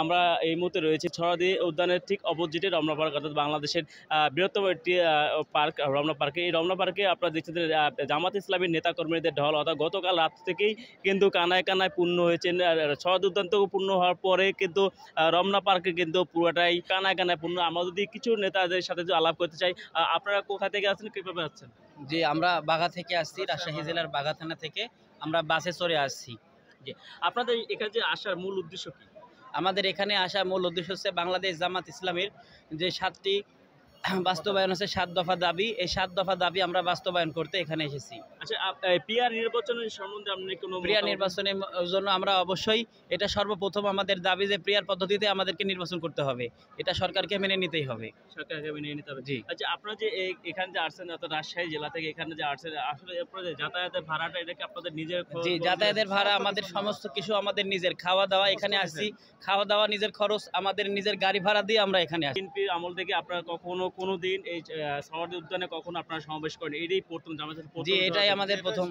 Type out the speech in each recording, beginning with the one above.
আমরা এই মুহূর্তে রয়েছি ছড়াদি উদ্যানের ঠিক অপোজিটে রমনা পার্ক, অর্থাৎ বাংলাদেশের বৃহত্তম একটি পার্ক রমনা পার্কে। এই রমনা পার্কে আপনারা দেখছেন যে জামাত ইসলামীর নেতাকর্মীদের ঢল, অর্থাৎ গতকাল রাত থেকেই কিন্তু কানায় কানায় পূর্ণ হয়েছেন। ছড়াদি উদ্যান থেকে পূর্ণ হওয়ার পরে কিন্তু রমনা পার্কে কিন্তু পুরোটাই কানায় কানায় পূর্ণ। আমরা যদি কিছু নেতাদের সাথে যদি আলাপ করতে চাই, আপনারা কোথা থেকে আসছেন, কীভাবে আসছেন? জি, আমরা বাঘা থেকে আসছি, রাজশাহী জেলার বাঘা থানা থেকে আমরা বাসে চড়ে আসছি। জি, আপনাদের এখানে যে আসার মূল উদ্দেশ্য কি? আমাদের এখানে আসার মূল উদ্দেশ্য হচ্ছে বাংলাদেশ জামাত ইসলামের যে 7টি বাস্তবায়ন আছে, 7 দফা দাবি, এই 7 দফা দাবি আমরা বাস্তবায়ন করতে এখানে এসেছি। আচ্ছা, পিআর নির্বাচনের সম্বন্ধে আপনি কোনো প্রিয়ার নির্বাচনের জন্য আমরা অবশ্যই, এটা সর্বপ্রথম আমাদের দাবি যে প্রিয়ার পদ্ধতিতে আমাদেরকে নির্বাচন করতে হবে, এটা সরকারকে মেনে নিতেই হবে। সরকারকে মেনে নিতে হবে। জি। আচ্ছা, আপনারা যে এখানে যে আসছেন, অর্থাৎ রাজশাহী জেলা থেকে এখানে যে আসছেন, আসলে আপনাদের যাতায়াতের ভাড়াটা এটা কি আপনাদের নিজের? জি, যাতায়াতের ভাড়া আমাদের সমস্ত কিছু আমাদের নিজের, খাওয়া দাওয়া এখানে আসছি, খাওয়া দাওয়া নিজের খরচ, আমাদের নিজের গাড়ি ভাড়া দিয়ে আমরা এখানে আসছি। বিএনপির আমল থেকে আপনারা কখনো কোনো দিন এই ছড়াদি উদ্যানে কখনো আপনারা সমাবেশ করেন? এটাই প্রথম জামাতের প্রথম? জি, এটাই আমাদের প্রথম।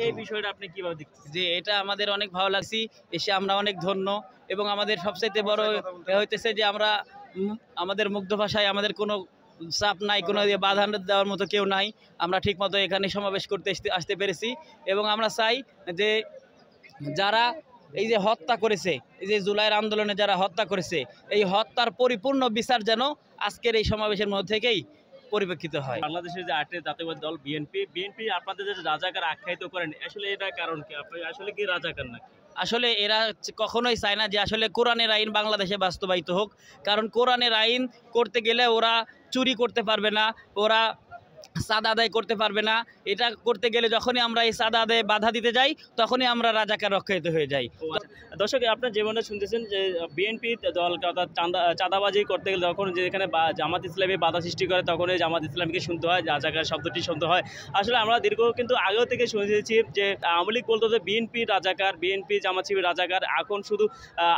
এই বিষয়টা আপনি কিভাবে দেখছেন? জি, এটা আমাদের অনেক ভালো লাগছে, এসে আমরা অনেক ধন্য। এবং আমাদের সবচাইতে বড় হইতেছে যে আমরা আমাদের মুগ্ধ ভাষায় আমাদের কোনো চাপ নাই, কোনো বাধা দেওয়ার মতো কেউ নাই। আমরা ঠিকমতো এখানে সমাবেশ করতে আসতে পেরেছি। এবং আমরা চাই যে যারা এই যে হত্যা করেছে, এই যে জুলাইয়ের আন্দোলনে যারা হত্যা করেছে, এই হত্যার পরিপূর্ণ বিচার যেন আজকের এই সমাবেশের মধ্যে থেকেই পরিপ্রেক্ষিত হয়। বাংলাদেশের যে আরেকটি জাতীয়বাদী দল বিএনপি আপনাদের যে রাজাকার আখ্যায়িত করেন, আসলে এটা কারণ কি? আপনি আসলে কি রাজাকার নাকি? আসলে এরা কখনোই চায় না যে আসলে কোরআনের আইন বাংলাদেশে বাস্তবায়িত হোক। কারণ কোরআনের আইন করতে গেলে ওরা চুরি করতে পারবে না, ওরা চাঁদা আদায় করতে পারবে না। এটা করতে গেলে যখনই আমরা এই চাঁদা আদায়ে বাধা দিতে যাই, তখনই আমরা রাজাকার রক্ষিত হয়ে যাই। দর্শক, আপনার জীবনে শুনতেছেন যে বিএনপি দল চাঁদাবাজি করতে গেলে যখন যে এখানে জামাত ইসলামী বাধা সৃষ্টি করে, তখন এই জামাত ইসলামীকে শুনতে হয়, রাজাকার শব্দটি শুনতে হয়। আসলে আমরা দীর্ঘ কিন্তু আগেও থেকে শুনেছি যে আওয়ামী লীগ বলতো যে বিএনপি রাজাকার, বিএনপি জামাত শিবির রাজাকার। এখন শুধু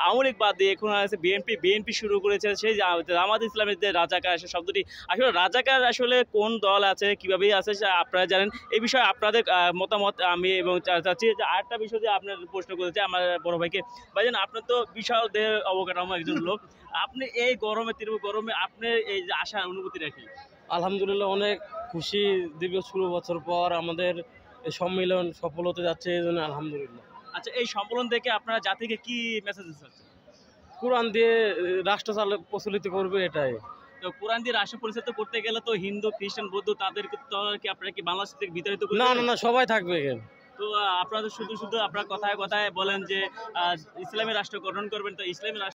আওয়ামী লীগ বাদ দিয়ে এখন আছে বিএনপি শুরু করেছে সেই জামাত ইসলামের যে রাজাকার শব্দটি। আসলে রাজাকার আসলে কোন দল আছে, কিভাবে আছে, আপনারা জানেন। এই বিষয়ে আপনাদের মতামত আমি এবং চাচ্ছি যে আরেকটা বিষয় দিয়ে আপনার প্রশ্ন করতে চাই আমার বড় ভাইকে। ভাইজান, আপনার তো বিশাল দেহের অবকাঠামো একজন লোক, আপনি এই গরমে, তীব্র গরমে আপনার এই যে আসার অনুভূতি রাখি? আলহামদুলিল্লাহ, অনেক খুশি। দীর্ঘ 16 বছর পর আমাদের এই সম্মেলন সফল হতে যাচ্ছে, এই জন্য আলহামদুলিল্লাহ। আচ্ছা, এই সম্মেলন থেকে আপনারা জাতিকে কি মেসেজ দিচ্ছেন? কোরআন দিয়ে রাষ্ট্র প্রচলিত করবে, এটাই। তো কোরআন দিয়ে রাষ্ট্র পরিচালিত করতে গেলে তো হিন্দু, খ্রিস্টান, বৌদ্ধ তাদেরকে তো কি আপনারা কি বাংলাদেশ থেকে বিতাড়িত করবেন? না না না, সবাই থাকবে এখানে। তো আপনারা শুধু আপনারা কথায় কথায় বলেন যে ইসলামী রাষ্ট্র গঠন করবেন, তো ইসলামী